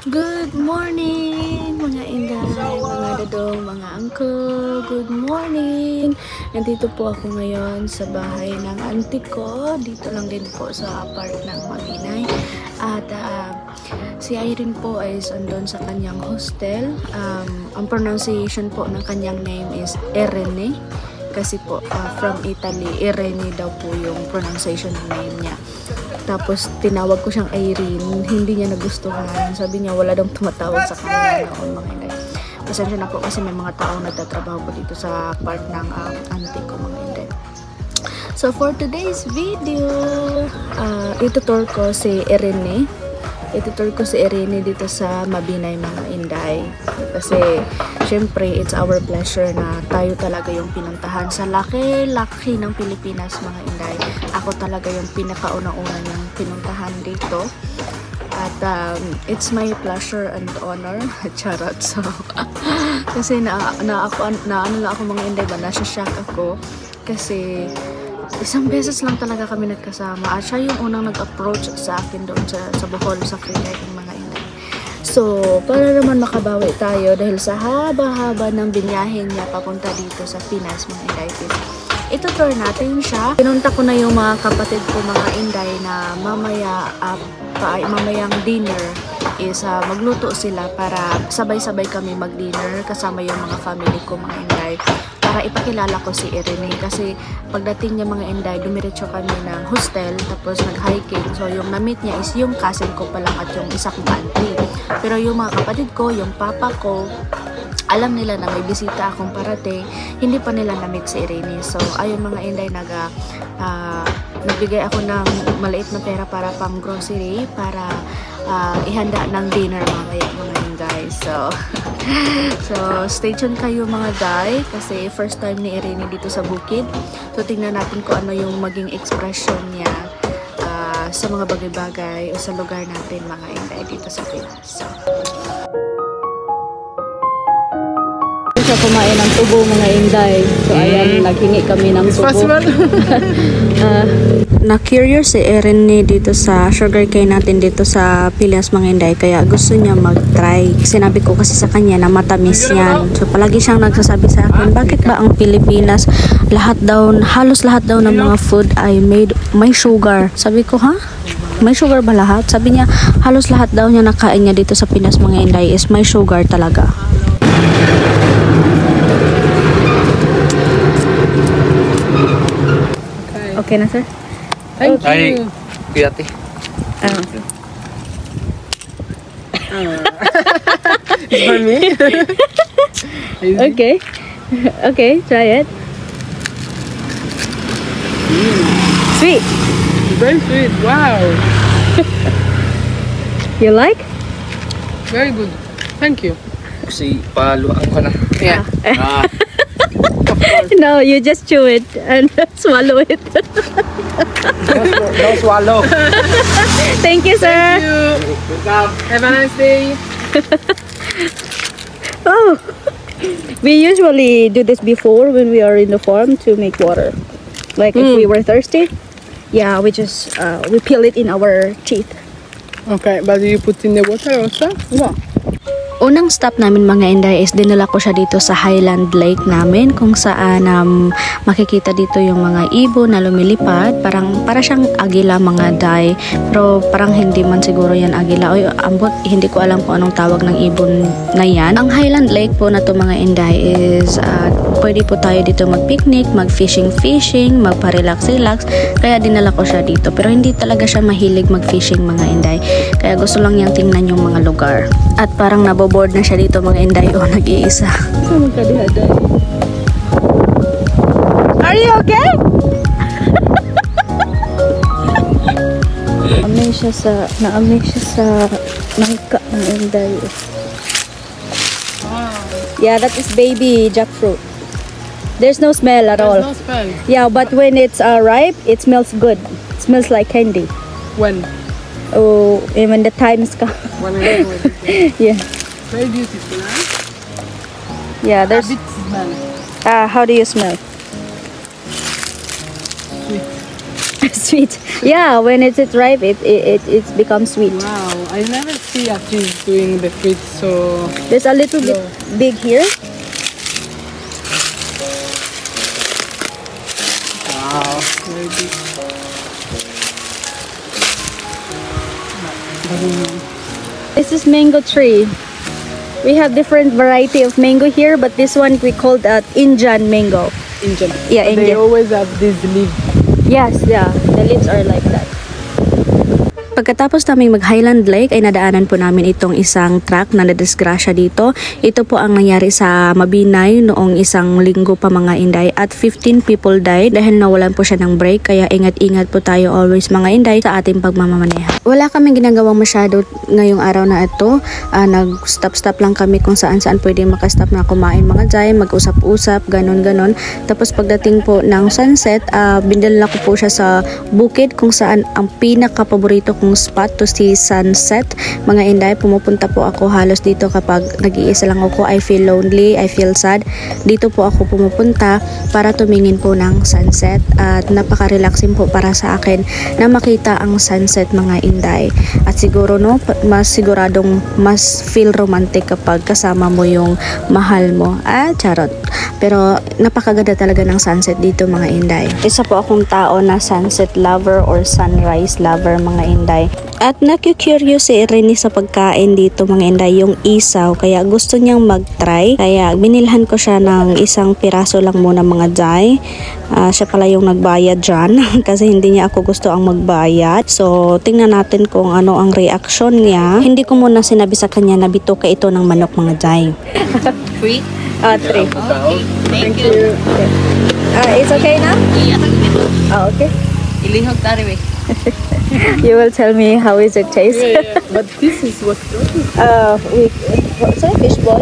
Good morning mga inday, mga dadong, mga uncle. Good morning. Nandito po ako ngayon sa bahay ng auntie ko. Dito lang din po sa part ng Mabinay. At si Irene po ay andun sa kanyang hostel. Ang pronunciation po ng kanyang name is Irene. Kasi po from Italy, Irene daw po yung pronunciation ng name niya. Tapos tinawag ko siyang Irene, hindi niya nagustuhan. Sabi niya wala daw tumatawag sa kanya noon mga inday. Pasensya na po kasi may mga taong nagtatrabaho po dito sa part ng auntie ko mga inday. So for today's video, itutur ko si Irene. Itutur ko si Irene dito sa Mabinay mga inday. Kasi syempre it's our pleasure na tayo talaga yung pinuntahan sa laki-laki ng Pilipinas mga inday. Ako talaga yung pinakauna-una niyang pinuntahan dito. At it's my pleasure and honor. Charot. So, kasi ano lang ako mga inday ba, nasa-shock ako. Kasi isang beses lang talaga kami nagkasama. At siya yung unang nag-approach sa akin doon sa Bohol, sa free diving mga inday. So, para naman makabawi tayo dahil sa haba-haba ng binyahin niya papunta dito sa Pinas mga inday. Itutur natin siya. Pinunta ko na yung mga kapatid ko mga inday na mamayang dinner is magluto sila para sabay-sabay kami mag-dinner kasama yung mga family ko mga inday. Para ipakilala ko si Irene kasi pagdating niya mga inday, dumiretso kami ng hostel tapos nag-hiking. So yung na-meet niya is yung cousin ko pa lang at yung isa kong auntie. Pero yung mga kapatid ko, yung papa ko, alam nila na may bisita akong parating, hindi pa nila na-meet si Irene. So, ayun mga inday, nagbigay ako ng maliit na pera para pang grocery, para ihanda ng dinner mamaya mga inday. So, stay tuned kayo mga day, kasi first time ni Irene dito sa bukid. So, tingnan natin kung ano yung maging expression niya sa mga bagay-bagay o sa lugar natin mga inday dito sa Pinas. So, siya kumain ng tubo mga inday. So ayan, naghingi kami ng tubo. Na-curious si Irene dito sa sugarcane natin dito sa Pilas mga inday. Kaya gusto niya mag-try. Sinabi ko kasi sa kanya na matamis yan. So palagi siyang nagsasabi sa akin, bakit ba ang Pilipinas halos lahat daw ng mga food ay may sugar? Sabi ko, ha? May sugar ba lahat? Sabi niya, halos lahat daw niya nakain niya dito sa Pinas mga inday is may sugar talaga. Okay na, sir? Thank you. Kuyate. It's for me? Okay. Okay, try it. Sweet. Very sweet. Wow. You like? Very good. Thank you. Kasi paluan ko na. Yeah. No, you just chew it and swallow it. Don't swallow. Thank you, sir. Thank you. Welcome. Have a nice day. Oh, we usually do this before when we are in the farm to make water. Like if we were thirsty, yeah, we just we peel it in our teeth. Okay, but you put in the water also? Yeah. Unang stop namin mga inday is dinala ko siya dito sa Highland Lake namin kung saan makikita dito yung mga ibon na lumilipad. Para siyang agila mga day. Pero parang hindi man siguro yan agila. O ambot, hindi ko alam kung anong tawag ng ibon na yan. Ang Highland Lake po na to mga inday is pwede po tayo dito mag-picnic, mag-fishing, magpa-relax. Kaya dinala ko siya dito. Pero hindi talaga siya mahilig mag-fishing mga inday. Kaya gusto lang niyang tingnan yung mga lugar. At parang naboboard na siya dito mga inday o nag-iisa. Are you okay? Naamay siya sa nangka ng inday. Yeah, that is baby jackfruit. There's no smell at all. There's no smell. Yeah, but when it's ripe, it smells good. It smells like candy. When? Oh, when the times come. When I go with it. Yeah. Very beautiful, huh? Yeah, there's. A bit smell. How do you smell? Sweet. Sweet. Yeah, when it's ripe, it becomes sweet. Wow, I never see that she's doing the fruit, so There's a little bit big here. wow, very big. This is mango tree. We have different variety of mango here, but this one we call that Indian mango. Indian. Yeah, They Indian. always have this leaf. Yes, yeah. The leaves are like that. Pagkatapos naming mag-Highland Lake ay nadaanan po namin itong isang truck na nadisgrasya dito. Ito po ang nangyari sa Mabinay noong isang linggo pa mga Inday at 15 people died dahil nawalan po siya ng brake, kaya ingat-ingat po tayo always mga Inday sa ating pagmamamaneha. Wala kaming ginagawang masyado ngayong araw na ito. Nag-stop-stop lang kami kung saan-saan pwede makastop na kumain mga Jay, mag-usap-usap, ganon-ganon. Tapos pagdating po ng sunset, bindala ko po siya sa bukid kung saan ang pinaka-paborito kong spot to see sunset. Mga Inday, pumupunta po ako halos dito kapag nag-iisa lang ako. I feel lonely, I feel sad. Dito po ako pumupunta para tumingin po ng sunset at napaka-relaxing po para sa akin na makita ang sunset mga Inday. At siguro no, mas siguradong mas feel romantic kapag kasama mo yung mahal mo. Charot. Pero napakaganda talaga ng sunset dito mga Inday. Isa po akong tao na sunset lover or sunrise lover mga Inday. At naku-curious si Irene sa pagkain dito mga Inday, yung isaw, kaya gusto niyang mag-try, kaya binilhan ko siya ng isang piraso lang muna mga Jay. Siya pala yung nagbayad dyan kasi hindi niya ako gusto ang magbayad. So tingnan natin kung ano ang reaction niya. Hindi ko muna sinabi sa kanya na bituka ito ng manok mga Jay. Free? 3. Thank you. It's okay na? Okay. Ilihog tari we. You will tell me how is it taste? Yeah. But this is what What's a fish ball?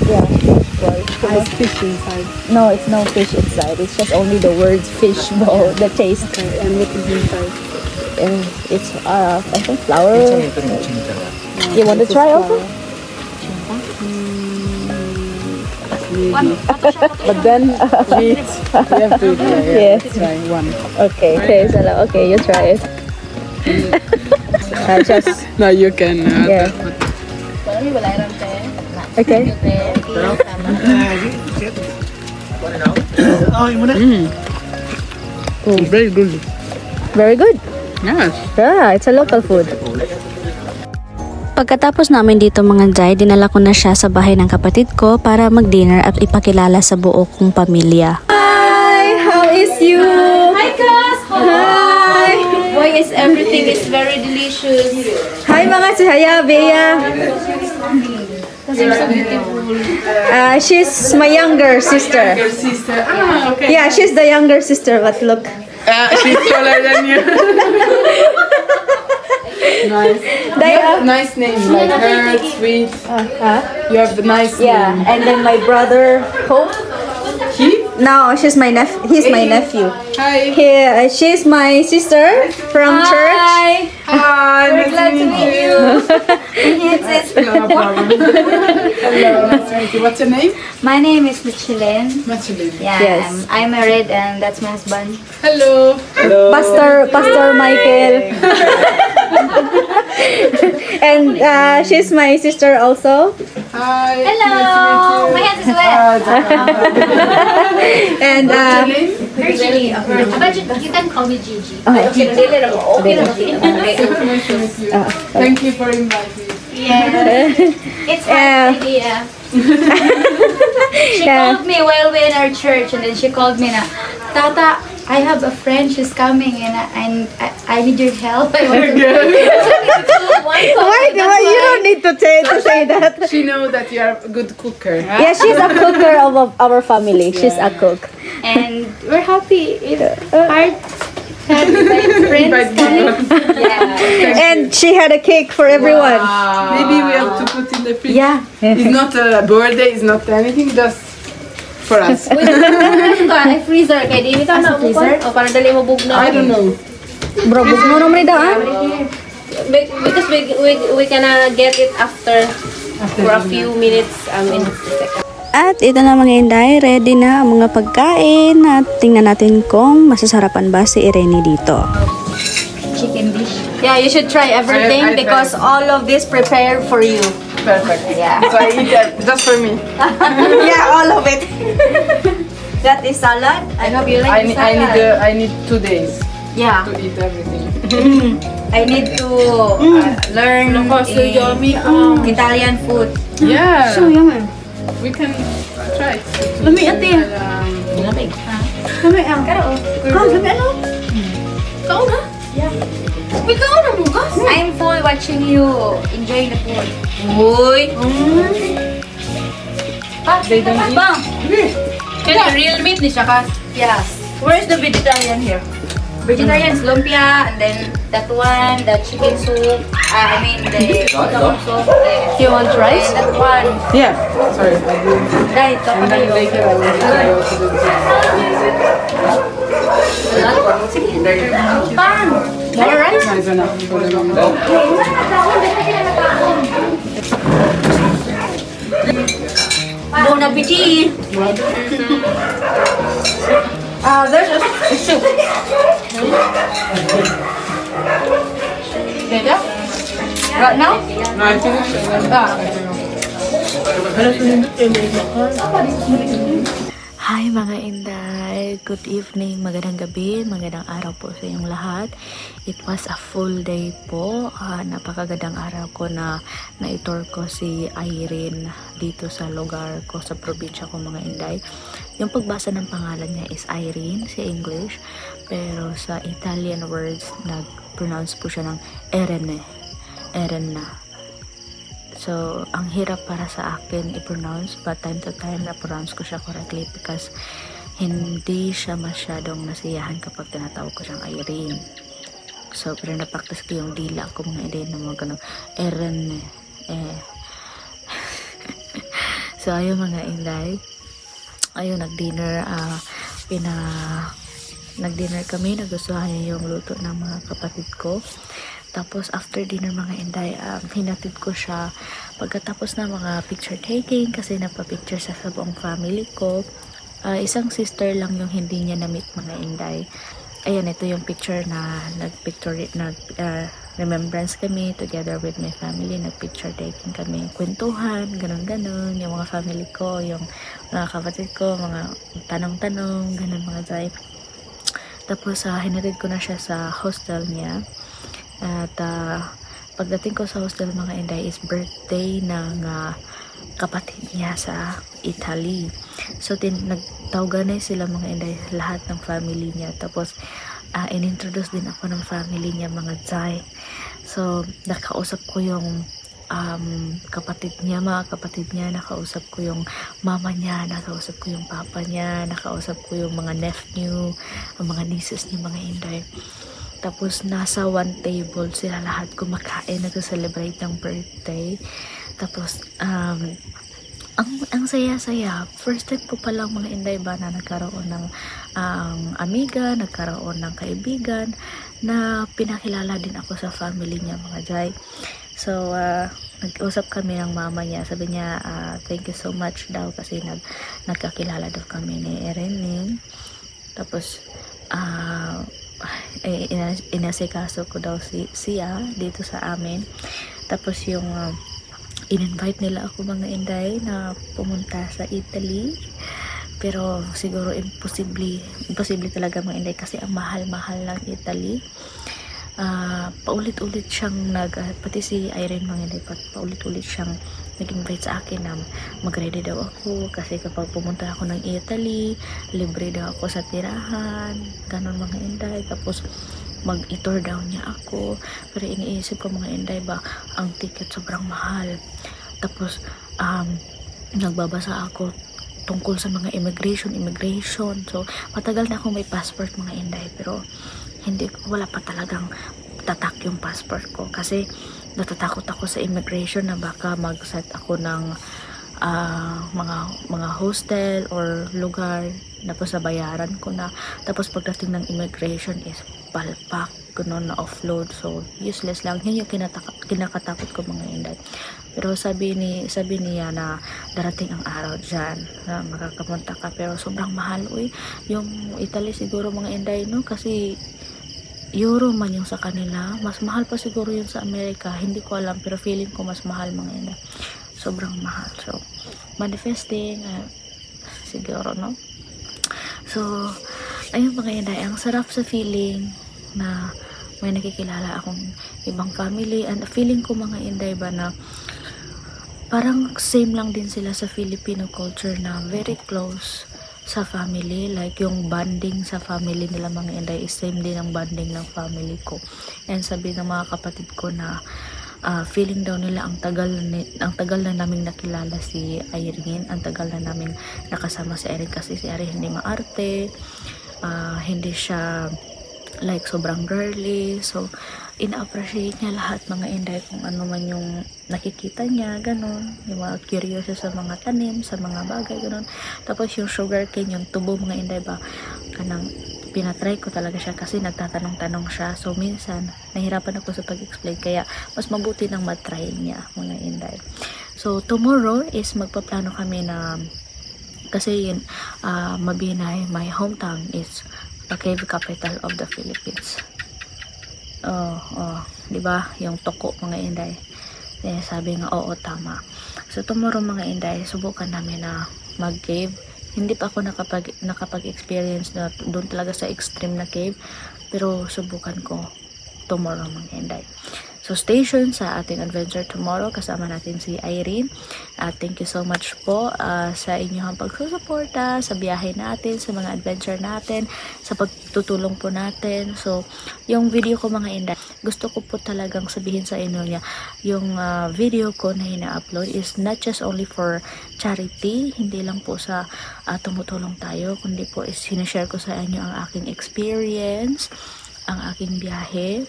Yeah, fish ball. has fish inside. No, it's no fish inside. It's just only the words fish ball, the taste. Okay, and what is inside? It's I think flour. You want to try also? But then we have to try. Yeah. Let's try one. Okay, okay, you try it. Just No, you can. yeah. Okay. Very good. Very good. Yes. Yeah, it's a local food. Pagkatapos namin dito mga Jay, dinala ko na siya sa bahay ng kapatid ko para mag-dinner at ipakilala sa buo kong pamilya. Hi! How is you? Hi, Kas! Hi! Boy, everything is very delicious. Hi mga Chihaya, Bea! Because you're so beautiful. She's my younger sister. Your sister. Ah, okay. Yeah, she's the younger sister, but look. She's taller than you. Nice. They are, Nice name, like her, sweet. You have the nice yeah, name. and then my brother, Hope. He? No, he's my nephew. Hi. She's my sister from church. Hi. We're glad to meet you. No problem. Hello. Nice to meet you. What's your name? My name is Michelin. Michelin. Yeah, Yes. I'm married and that's my husband. Hello. Hello. Pastor Michael. And she's my sister also. Hi. Hello. My hands is wet. And Gigi. You can call me Gigi. Nice to meet you. Thank you for inviting me. Yeah. It's hard idea. She called me while we're in our church, and then she called me na, Tata, I have a friend, she's coming, and I need your help. I want to why you don't need to say that. She knows that you are a good cooker. Yeah, she's a cooker of our family. She's a cook. And we're happy. It's hard having my friends Invite coming. people. Yeah. And she had a cake for everyone. Maybe we have to put in the fridge. Yeah. It's not a birthday, it's not anything, just for us. Ay, freezer. Kaya di ito na freezer? O para dali mo bugno. I don't know. Bro, bugno naman rin ah. Because we gonna get it after for a few minutes in the second. At ito na mga Inday, ready na ang mga pagkain at tingnan natin kung masasarapan ba si Irene dito. Chicken dish. Yeah, you should try everything I because all of this prepared for you. Perfect. Yeah. So I eat it just for me. Yeah, all of it. That is salad. I hope you like the salad. I need 2 days Yeah. to eat everything. I need to learn Italian food. Yeah. So yummy. We can try. Lami ate. Lamig. Lami ang. Kau lami ano? Kau na? Uy, kau na bukas. I'm full watching you enjoying the food. Uy. They don't eat. Bang. Can real meat ni siya kas? Yes. Where is the vegetarian here? Vegetarian is lumpia, and then that one, the chicken soup. I mean the chicken soup. You want rice? And that one. Yeah. Sorry, I do. Right, ito And pa then yun. later I will try also do the same. Pan. More rice? Nice enough for the moment. Bon appetit. There's a soup. Dada? Right now? No, I finished it. Hi mga Inday! Good evening, magandang gabi, magandang araw po sa inyong lahat. It was a full day po. Napakagandang araw ko na na-tour ko si Irene dito sa lugar ko, sa probinsya ko mga Inday. Yung pagbasa ng pangalan niya is Irene, si English. Pero sa Italian words, nag-pronounce po siya ng Irene. Irene. So, ang hirap para sa akin i-pronounce, but time to time na-pronounce ko siya correctly because hindi siya masyadong nasiyahan kapag tinatawag ko siyang Irene. So, pero napaktas ko yung dila ko mga Irene na mga ganun. Irene. So, ayun mga Inday. Ayun, nag-dinner. Nag-dinner kami. Nagustuhan niya yung luto ng mga kapatid ko. Tapos after dinner mga Inday, hinatid ko siya pagkatapos na mga picture taking kasi nagpa-picture sa buong family ko. Isang sister lang yung hindi niya na-meet mga Inday. Ayan, ito yung picture na remembrance kami together with my family. Nag-picture taking kami, kwentuhan, ganun-ganun. Yung mga family ko, yung mga kapatid ko, mga tanong-tanong, ganun mga Zay. Tapos hinatid ko na siya sa hostel niya. At pagdating ko sa hostel mga Inday is birthday ng kapatid niya sa Italy. So nagtawagan na sila mga Inday, lahat ng family niya. Tapos inintroduce din ako ng family niya mga Zay. So nakausap ko yung kapatid niya, mga kapatid niya, nakausap ko yung mama niya, nakausap ko yung papa niya, nakausap ko yung mga nephew, ang mga nieces niya mga Inday. Tapos nasa one table sila lahat kumakain, nag-celebrate ng birthday. Tapos ang saya-saya. First time ko palang mga Inday ba na nagkaroon ng amiga, nagkaroon ng kaibigan na pinakilala din ako sa family niya mga Jay. So nag-usap kami ng mama niya. Sabi niya thank you so much daw kasi nagkakilala daw kami ni Irene. Tapos inasikaso ko daw siya dito sa amin. Tapos yung in-invite nila ako mga Inday na pumunta sa Italy, pero siguro imposible talaga mga Inday kasi ang mahal-mahal ng Italy. Paulit-ulit siyang pati si Irene mga Inday, paulit-ulit siyang nag-invite sa akin na mag-ready daw ako kasi kapag pumunta ako ng Italy, libre daw ako sa tirahan, ganun mga Inday. Tapos mag-tour daw niya ako, pero iniisip ko mga Inday ba, ang ticket sobrang mahal. Tapos nagbabasa ako tungkol sa mga immigration. So matagal na akong may passport mga Inday, pero wala pa talagang tatak yung passport ko kasi natatakot ako sa immigration na baka mag-set ako ng mga hostel or lugar na pasabayaran ko na. Tapos pagdating ng immigration is palpak, gano'n na offload. So useless lang. Yun yung kinakatakot ko mga Inday. Pero sabi niya na darating ang araw dyan na makakapunta ka. Pero sobrang mahal. Yung Italy siguro mga Inday, no? Kasi euro man yung sa kanila. Mas mahal pa siguro yun sa Amerika. Hindi ko alam, pero feeling ko mas mahal mga inday. Sobrang mahal. So, manifesting, siguro, no? So, ayun mga inday, ang sarap sa feeling na may nakikilala akong ibang family, and feeling ko mga inday ba na parang same lang din sila sa Filipino culture na very close sa family, like yung bonding sa family nila mga inday is same din ang bonding ng family ko. And sabi ng mga kapatid ko na feeling daw nila ang tagal na naming nakilala si Irene, ang tagal na naming nakasama si Irene, kasi si Irene hindi maarte, hindi siya like sobrang girly, so ina-appreciate niya lahat mga inday kung ano man yung nakikita niya, ganun, yung mga curious sa mga tanim, sa mga bagay, ganun. Tapos yung sugarcane, yung tubo mga inday ba, kanang pinatry ko talaga siya kasi nagtatanong-tanong siya, so minsan nahirapan ako sa pag-explain, kaya mas mabuti nang matry niya mga inday. So tomorrow is magpaplano kami na, kasi yun, Mabinay, my hometown, is the cave capital of the Philippines. Diba? Yung Toko mga inday. Sabi nga, oo, tama. So tomorrow mga inday, subukan namin na mag-cave. Hindi pa ako nakapag-experience na doon talaga sa extreme na cave, pero subukan ko tomorrow mga inday. So stay tuned sa ating adventure tomorrow. Kasama natin si Irene. Thank you so much po sa inyong pagsusuporta sa biyahe natin, sa mga adventure natin, sa pagtutulong po natin. So yung video ko mga inday, gusto ko po talagang sabihin sa inyo niya, yung video ko na ina-upload is not just only for charity, hindi lang po sa tumutulong tayo, kundi po is sinishare ko sa inyo ang aking experience, ang aking biyahe,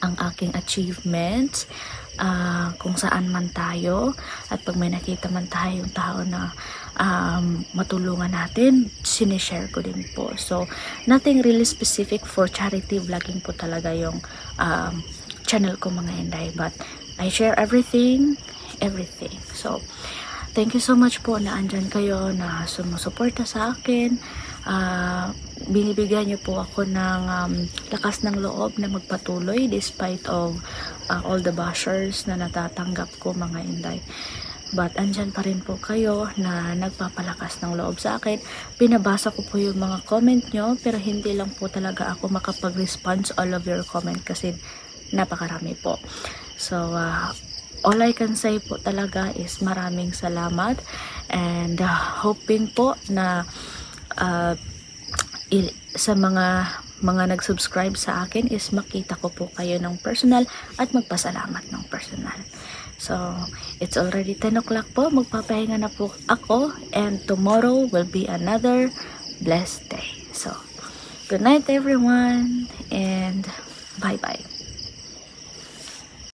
ang aking achievements, kung saan man tayo, at pag may nakita man tayong tao na matulungan natin, sinishare ko din po. So nothing really specific for charity vlogging po talaga yung channel ko mga inday, but I share everything. So thank you so much po na andyan kayo, na sumusuporta sa akin. Binibigyan niyo po ako ng lakas ng loob na magpatuloy despite of all the bashers na natatanggap ko mga inday. But andyan pa rin po kayo na nagpapalakas ng loob sa akin. Binabasa ko po yung mga comment nyo, pero hindi lang po talaga ako makapag-response all of your comment kasi napakarami po. So all I can say po talaga is maraming salamat, and hoping po na sa mga nag-subscribe sa akin is makita ko po kayo ng personal at magpasalamat ng personal. So it's already 10 o'clock po, magpapahinga na po ako, and tomorrow will be another blessed day. So good night everyone, and bye bye.